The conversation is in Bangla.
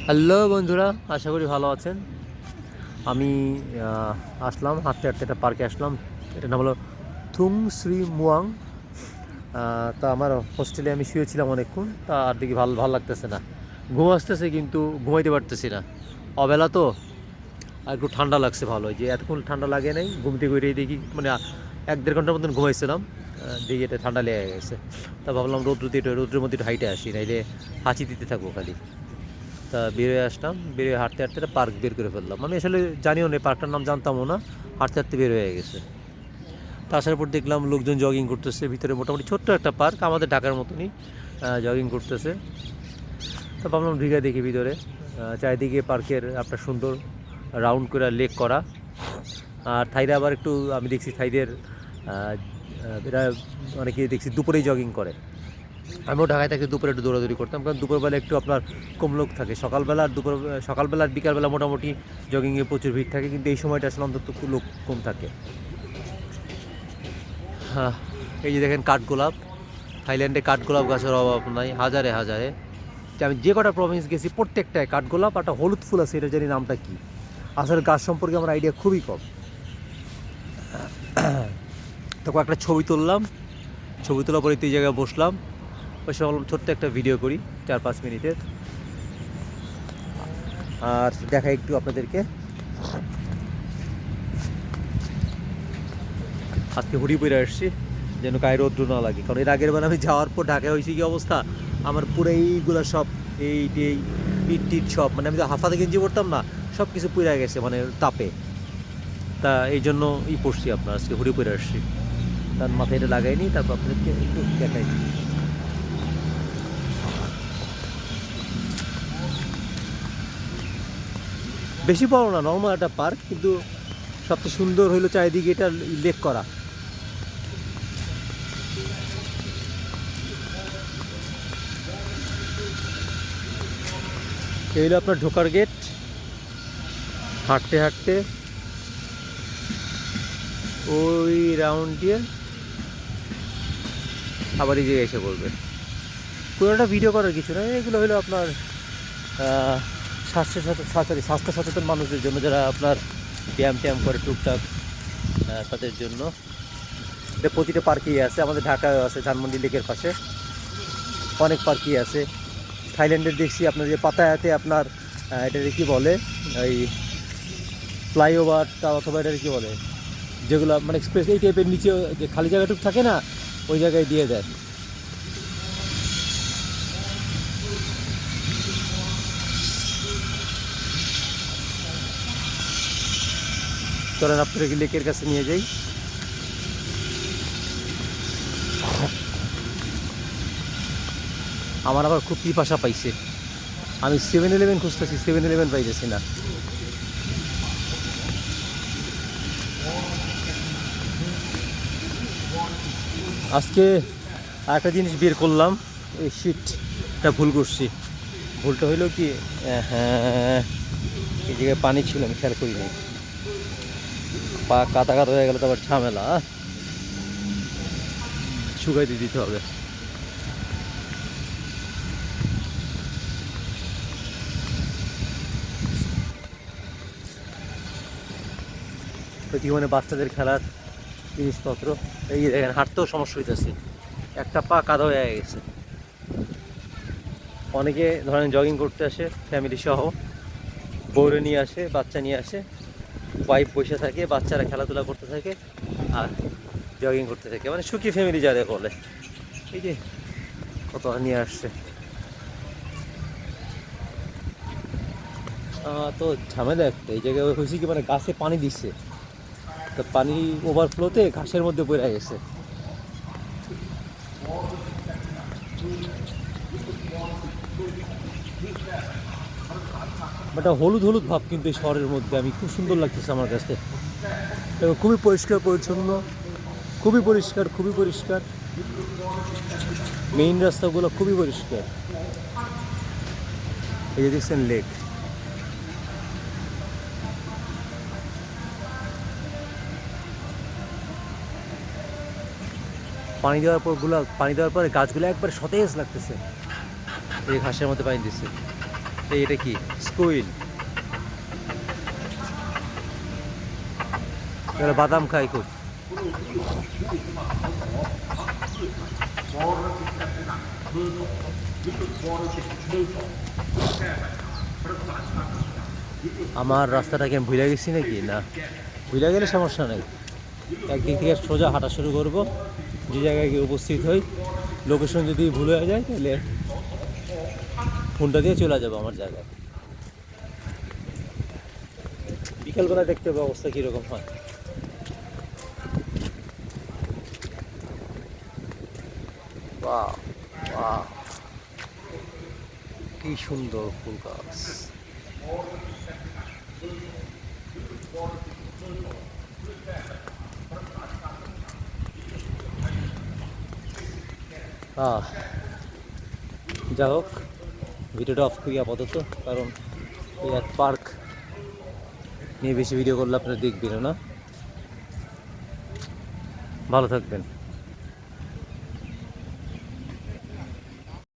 হ্যালো বন্ধুরা, আশা করি ভালো আছেন। আমি আসলাম হাঁটতে হাঁটতে একটা পার্কে আসলাম। এটার নাম হলো থুং শ্রী মুয়াং। তা আমার হোস্টেলে আমি শুয়েছিলাম অনেকক্ষণ, তা আর দেখি ভালো ভালো লাগতেছে না, ঘুম আসতেছে কিন্তু ঘুমাইতে পারতেছি না। অবেলা তো, আর একটু ঠান্ডা লাগছে, ভালো যে এতক্ষণ ঠান্ডা লাগে নাই। ঘুম থেকে উঠেই দেখি মানে 1-1.5 ঘন্টার মতন ঘুমাইছিলাম, দেখি এটা ঠান্ডা লেগে গেছে। তা ভাবলাম রোদ্রের মধ্যে একটু হাইটে আসি, নাইলে হাঁচি দিতে থাকবো খালি। তা বেরোয় আসলাম, বেরোয় হাঁটতে হাঁটতে একটা পার্ক বের করে ফেললাম। আমি আসলে জানিও না, পার্কটার নাম জানতামও না। হাঁটতে হাঁটতে বের হয়ে গেছে। তা আসার পর দেখলাম লোকজন জগিং করতেছে ভিতরে, মোটামুটি ছোট্ট একটা পার্ক, আমাদের ঢাকার মতনই জগিং করতেছে। তা ভাবলাম ঢুকে দেখি ভিতরে। চারিদিকে পার্কের আপনার সুন্দর রাউন্ড করে লেক করা। আর থাইরা আবার একটু আমি দেখছি থাইদের এরা অনেকে দেখছি দুপুরেই জগিং করে। আমিও ঢাকায় থাকি, দুপুরে একটু দৌড়াদৌড়ি করতাম, কারণ দুপুরবেলা একটু আপনার কম লোক থাকে। সকালবেলা আর বিকালবেলা মোটামুটি জগিংয়ে প্রচুর ভিড় থাকে, কিন্তু এই সময়টা আসলে অন্তত একটু লোক কম থাকে। হ্যাঁ, এই যে দেখেন কাঠগোলাপ। থাইল্যান্ডে কাঠগোলাপ গাছের অভাব নাই, হাজারে হাজারে। আমি যে কটা প্রভিন্স গেছি প্রত্যেকটায় কাঠগোলাপ। একটা হলুদ ফুল আছে, এটা জানি নামটা কি। আসলে গাছ সম্পর্কে আমার আইডিয়া খুবই কম। তো একটা ছবি তুললাম, ছবি তোলার পরে এই জায়গায় বসলাম, বসে ভাবলাম ছোট্ট একটা ভিডিও করি 4-5 মিনিটের। আর দেখাই একটু আপনাদেরকে। আজকে হুডি পরে আসছি যেন গায়ে রৌদ্র না লাগে, কারণ এর আগের বার আমি যাওয়ার পর ঢাকায় হয়েছে কি অবস্থা, আমার পুরো এইগুলো সব এই পিঠ টিট সব, মানে আমি তো হাফাতে গেঞ্জি পরতাম না, সব কিছু পুড়ে গেছে মানে তাপে। তা এই জন্য পরছি, আপনার আজকে হুডি পরে আসছি। তার মাথায় এটা লাগাইনি, তারপর আপনাদেরকে একটু দেখাই। বেশি বড় না, নর্মাল একটা পার্ক, কিন্তু সবচেয়ে সুন্দর হইলো চারিদিকে এটা লেক করা। এই হলো আপনার ঢোকার গেট। হাঁটতে হাঁটতে ওই রাউন্ড দিয়ে আবার এই জায়গায় এসে পড়বে। পুরোটা ভিডিও করার কিছু নয়, এগুলো হলো আপনার স্বাস্থ্য সচেতন মানুষদের জন্য, যারা আপনার ব্যায়াম ট্যায়াম করে টুকটাক, তাদের জন্য। এটা প্রতিটা পার্কেই আছে, আমাদের ঢাকায় আছে, ধানমন্ডি লেকের পাশে অনেক পার্কই আছে। থাইল্যান্ডের দেখছি আপনার যে পাতায়াতে আপনার এটাকে কী বলে, এই ফ্লাইওভারটা অথবা এটাকে কী বলে, যেগুলো মানে এক্সপ্রেস এই টাইপের নিচে যে খালি জায়গাটুকু থাকে না, ওই জায়গায় দিয়ে দেয়। চলেন আপনাকে লেকের কাছে নিয়ে যাই। আমার আবার খুব পিপাসা পাইছে, আমি 7-Eleven খুঁজতেছি, 7-Eleven পাইতেছি না। আজকে একটা জিনিস বের করলাম, এই শিটটা ভুল করছি। ভুলটা হইলো কি, হ্যাঁ এই জায়গায় পানি ছিল, আমি খেয়াল করিনি। পা কাদা কাদা হয়ে গেলে তো আবার ঝামেলা, শুকাইতে দিতে হবে। কি মানে বাচ্চাদের খেলার জিনিসপত্র। এই যে দেখেন, হাঁটতেও সমস্যা হইতেছে, একটা পা কাদা হয়ে গেছে। অনেকে ধরেন জগিং করতে আসে ফ্যামিলি সহ, বউরে নিয়ে আসে, বাচ্চা নিয়ে আসে, ওয়াইফ বসে থাকে, বাচ্চারা খেলাধুলা করতে থাকে আর জগিং করতে থাকে, মানে সুখী ফ্যামিলি যাদের বলে। এই যে কত নিয়ে আসছে, তো ঝামেলা একটা। এই জায়গায় হয়েছে কি, মানে গাছে পানি দিচ্ছে, তো পানি ওভারফ্লোতে ঘাসের মধ্যে পড়ে গেছে। বাট হলুদ হলুদ ভাব কিন্তু এই শহরের মধ্যে, আমি খুব সুন্দর লাগতেছে আমার কাছে। এবং খুবই পরিষ্কার পরিচ্ছন্ন, খুবই পরিষ্কার, খুবই পরিষ্কার। মেইন রাস্তাগুলো খুবই পরিষ্কার। এই যে দেখছেন লেক, পানি দেওয়ার পরে গাছগুলো একবার সতেজ লাগতেছে, এই ঘাসের মধ্যে পানি দিচ্ছে। এটা কি স্কুইল, বাদাম খাই খুব। আমার রাস্তাটাকে আমি ভুলে গেছি নাকি? না, ভুলে গেলে সমস্যা নেই, একদিক থেকে সোজা হাঁটা শুরু করব, যে জায়গায় গিয়ে উপস্থিত হই। লোকেশন যদি ভুলে যায় তাহলে ফোনটা দিয়ে চলে যাবো আমার জায়গায়। বিকালবেলা দেখতে হবে অবস্থা কীরকম হয়। বাহ বাহ, কি সুন্দর ফুল গাছ। যা হোক, ভিডিওটা অফ করি আপাতত, কারণ এই এক পার্ক নিয়ে বেশি ভিডিও করলে আপনারা দেখবেন না। ভালো থাকবেন।